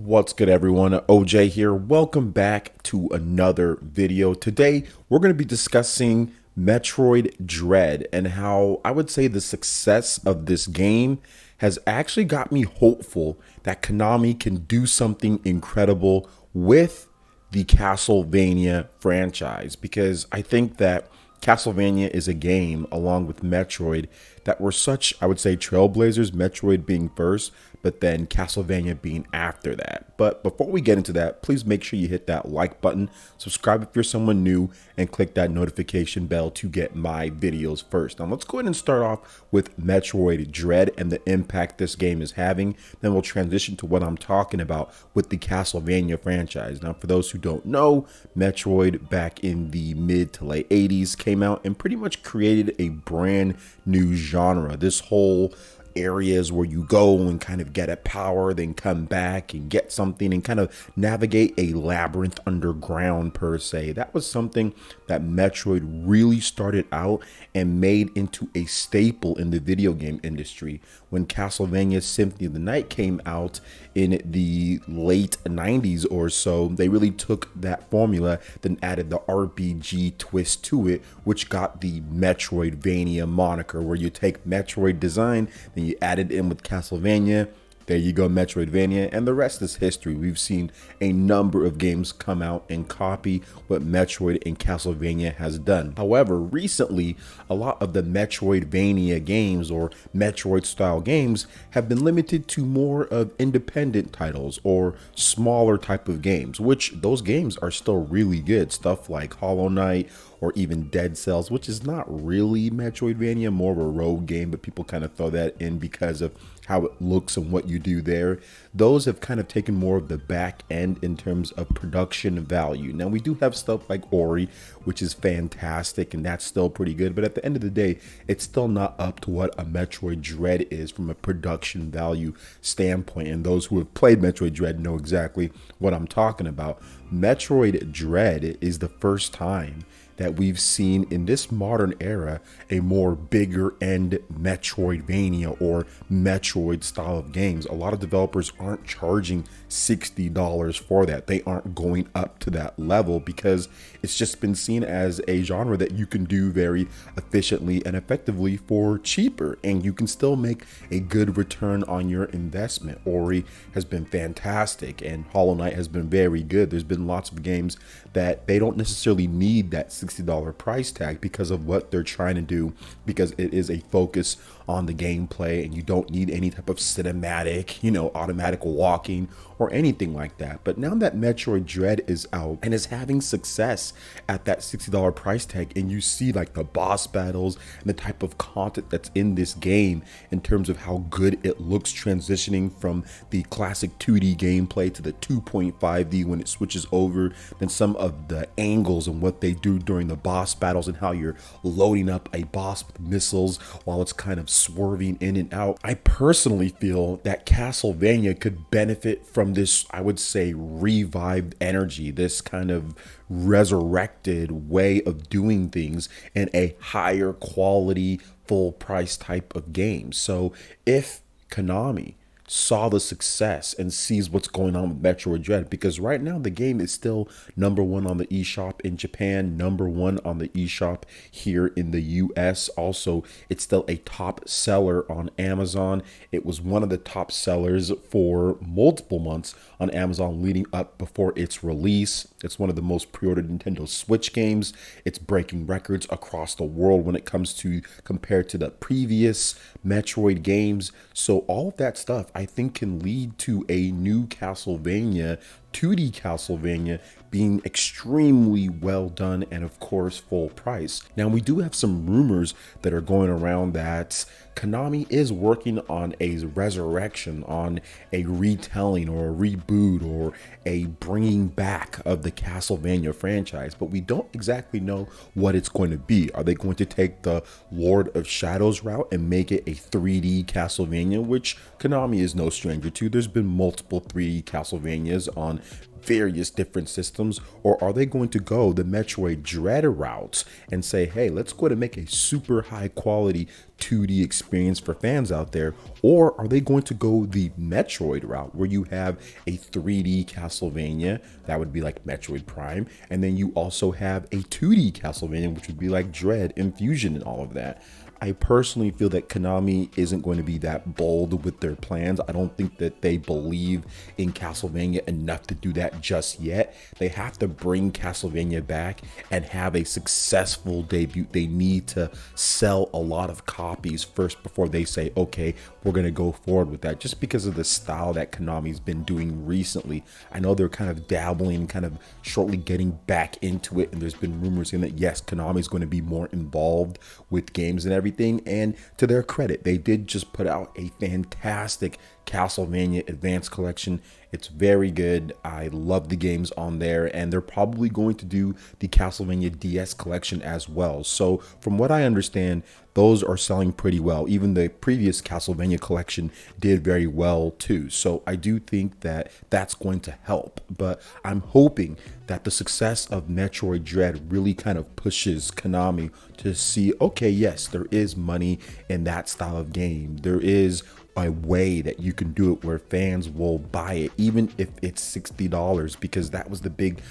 What's good, everyone? OJ here. Welcome back to another video. Today, we're going to be discussing Metroid Dread and how I would say the success of this game has actually got me hopeful that Konami can do something incredible with the Castlevania franchise, because I think that Castlevania is a game, along with Metroid, that were such, I would say, trailblazers, Metroid being first, but then Castlevania being after that. But before we get into that, please make sure you hit that like button, subscribe if you're someone new, and click that notification bell to get my videos first. Now let's go ahead and start off with Metroid Dread and the impact this game is having. Then we'll transition to what I'm talking about with the Castlevania franchise. Now, for those who don't know, Metroid back in the mid to late 80s came out and pretty much created a brand new genre. This whole areas where you go and kind of get a power, then come back and get something and kind of navigate a labyrinth underground per se. That was something that Metroid really started out and made into a staple in the video game industry. When Castlevania Symphony of the Night came out in the late 90s or so, they really took that formula, then added the RPG twist to it, which got the Metroidvania moniker, where you take Metroid design, then you add it in with Castlevania. There you go, Metroidvania, and the rest is history. We've seen a number of games come out and copy what Metroid and Castlevania has done. However, recently, a lot of the Metroidvania games or Metroid style games have been limited to more of independent titles or smaller type of games, which those games are still really good. Stuff like Hollow Knight or even Dead Cells, which is not really Metroidvania, more of a rogue game, but people kind of throw that in because of how it looks and what you do there. Those have kind of taken more of the back end in terms of production value. Now, we do have stuff like Ori, which is fantastic, and that's still pretty good, but at the end of the day, it's still not up to what a Metroid Dread is from a production value standpoint, and those who have played Metroid Dread know exactly what I'm talking about. Metroid Dread is the first time that we've seen in this modern era a more bigger end Metroidvania or Metroid style of games. A lot of developers aren't charging $60 for that. They aren't going up to that level because it's just been seen as a genre that you can do very efficiently and effectively for cheaper, and you can still make a good return on your investment. Ori has been fantastic and Hollow Knight has been very good. There's been lots of games that they don't necessarily need that $60 price tag because of what they're trying to do, because it is a focus on the gameplay and you don't need any type of cinematic, automatic walking or anything like that. But now that Metroid Dread is out and is having success at that $60 price tag, and you see like the boss battles and the type of content that's in this game in terms of how good it looks, transitioning from the classic 2D gameplay to the 2.5D when it switches over, then some of the angles and what they do during the boss battles and how you're loading up a boss with missiles while it's kind of swerving in and out. I personally feel that Castlevania could benefit from this, I would say, revived energy, this kind of resurrected way of doing things in a higher quality, full price type of game. So if Konami saw the success and sees what's going on with Metroid Dread, because right now the game is still #1 on the eShop in Japan, #1 on the eShop here in the US. Also, it's still a top seller on Amazon. It was one of the top sellers for multiple months on Amazon leading up before its release. It's one of the most pre-ordered Nintendo Switch games. It's breaking records across the world when it comes to compared to the previous Metroid games. So all of that stuff I think can lead to a new Castlevania, 2D Castlevania, being extremely well done and of course full price. Now, we do have some rumors that are going around that Konami is working on a resurrection, on a retelling or a reboot or a bringing back of the Castlevania franchise, but we don't exactly know what it's going to be. Are they going to take the Lord of Shadows route and make it a 3D Castlevania, which Konami is no stranger to. There's been multiple 3D Castlevanias on various different systems. Or are they going to go the Metroid Dread route and say, hey, let's go ahead and make a super high quality 2D experience for fans out there? Or are they going to go the Metroid route where you have a 3D Castlevania that would be like Metroid Prime, and then you also have a 2D Castlevania which would be like Dread, Infusion, and all of that? I personally feel that Konami isn't going to be that bold with their plans. I don't think that they believe in Castlevania enough to do that just yet. They have to bring Castlevania back and have a successful debut. They need to sell a lot of copies first before they say, okay, we're going to go forward with that. Just because of the style that Konami's been doing recently. I know they're kind of dabbling, kind of shortly getting back into it. And there's been rumors saying that, yes, Konami's going to be more involved with games and everything. And to their credit, they did just put out a fantastic Castlevania Advanced Collection. It's very good. I love the games on there, and they're probably going to do the Castlevania DS Collection as well. So from what I understand, those are selling pretty well. Even the previous Castlevania collection did very well too. So I do think that that's going to help, but I'm hoping that the success of Metroid Dread really kind of pushes Konami to see, okay, yes, there is money in that style of game. There is a way that you can do it where fans will buy it, even if it's $60, because that was the big,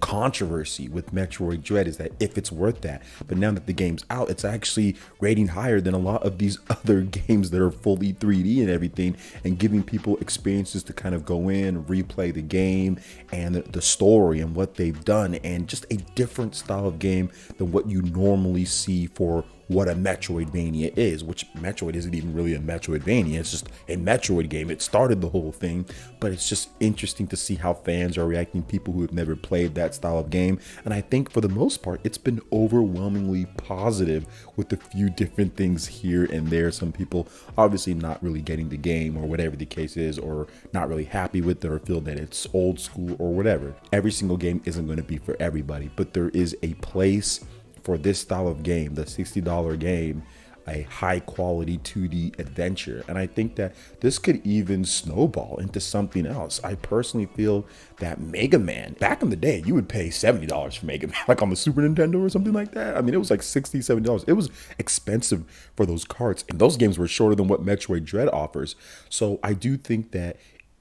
controversy with Metroid Dread, is that if it's worth that. But now that the game's out, it's actually rating higher than a lot of these other games that are fully 3D and everything, and giving people experiences to kind of go in, replay the game and the story and what they've done, and just a different style of game than what you normally see for what a Metroidvania is, which Metroid isn't even really a Metroidvania. It's just a Metroid game. It started the whole thing, but it's just interesting to see how fans are reacting, people who have never played that style of game. And I think for the most part, it's been overwhelmingly positive with a few different things here and there. Some people obviously not really getting the game or whatever the case is, or not really happy with it, or feel that it's old school or whatever. Every single game isn't going to be for everybody, but there is a place for this style of game, the $60 game, a high quality 2D adventure. And I think that this could even snowball into something else. I personally feel that Mega Man, back in the day, you would pay $70 for Mega Man, like on the Super Nintendo or something like that. I mean, it was like $60, $70. It was expensive for those carts, and those games were shorter than what Metroid Dread offers. So I do think that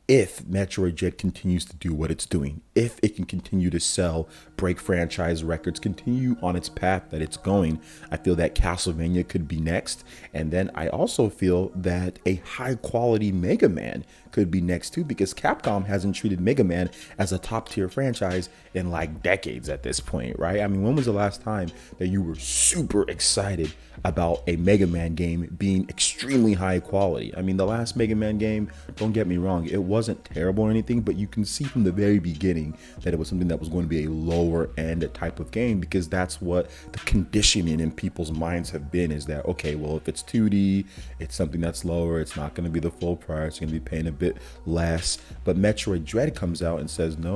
if Metroid Dread continues to do what it's doing, if it can continue to sell, break franchise records, continue on its path that it's going, I feel that Castlevania could be next. And then I also feel that a high quality Mega Man could be next too, because Capcom hasn't treated Mega Man as a top tier franchise in like decades at this point, right? I mean, when was the last time that you were super excited about a Mega Man game being extremely high quality? I mean, the last Mega Man game, don't get me wrong, it wasn't terrible or anything, but you can see from the very beginning that it was something that was going to be a lower end type of game, because that's what the conditioning in people's minds have been, is that, okay, well, if it's 2D, it's something that's lower, it's not going to be the full price, you're going to be paying a bit less. But Metroid Dread comes out and says, no.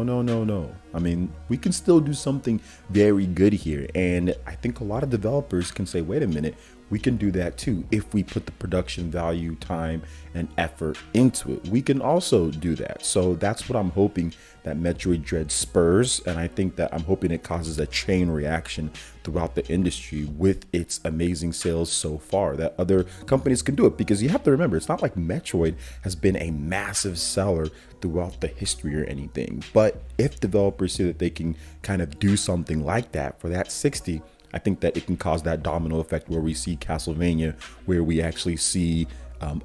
I mean, we can still do something very good here. And I think a lot of developers can say, wait a minute, we can do that too. If we put the production value, time, and effort into it, we can also do that. So that's what I'm hoping that Metroid Dread spurs. And I think that I'm hoping it causes a chain reaction throughout the industry with its amazing sales so far, that other companies can do it. Because you have to remember, it's not like Metroid has been a massive seller throughout the history or anything. But if developers see that they can kind of do something like that for that 60, I think that it can cause that domino effect where we see Castlevania, where we actually see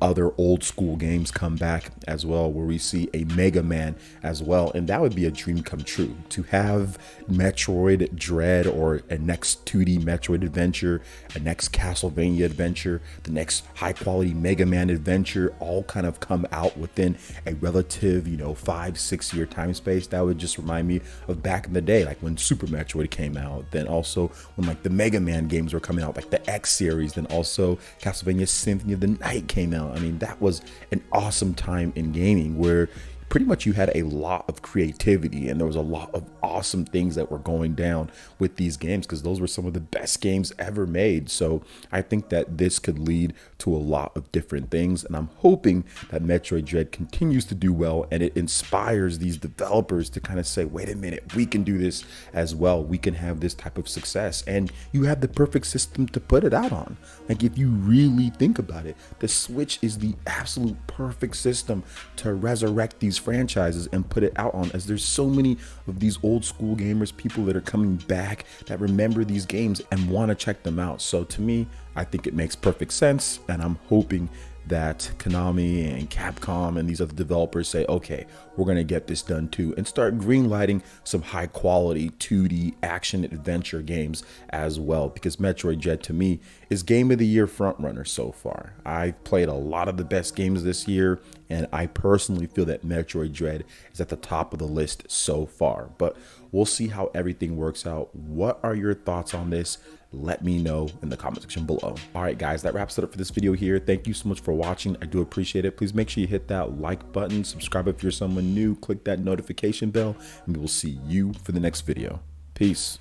other old school games come back as well, where we see a Mega Man as well. And that would be a dream come true, to have Metroid Dread, or a next 2D Metroid adventure, a next Castlevania adventure, the next high quality Mega Man adventure, all kind of come out within a relative 5-6 year time space. That would just remind me of back in the day, like when Super Metroid came out, then also when like the Mega Man games were coming out, like the X series, then also Castlevania Symphony of the Night came out. I mean, that was an awesome time in gaming, where pretty much you had a lot of creativity and there was a lot of awesome things that were going down with these games because those were some of the best games ever made. So I think that this could lead to a lot of different things, and I'm hoping that Metroid Dread continues to do well and it inspires these developers to kind of say, wait a minute, we can do this as well. We can have this type of success, and you have the perfect system to put it out on. Like, if you really think about it, the Switch is the absolute perfect system to resurrect these franchises and put it out on, as there's so many of these old school gamers, people that are coming back that remember these games and want to check them out. So to me, I think it makes perfect sense, and I'm hoping that Konami and Capcom and these other developers say, okay, we're going to get this done too, and start greenlighting some high quality 2D action adventure games as well, because Metroid Dread to me is game of the year frontrunner so far. I've played a lot of the best games this year, and I personally feel that Metroid Dread is at the top of the list so far, but we'll see how everything works out. What are your thoughts on this? Let me know in the comment section below. All right, guys, that wraps it up for this video here. Thank you so much for watching. I do appreciate it. Please make sure you hit that like button, subscribe if you're someone new, click that notification bell, and we will see you for the next video. Peace.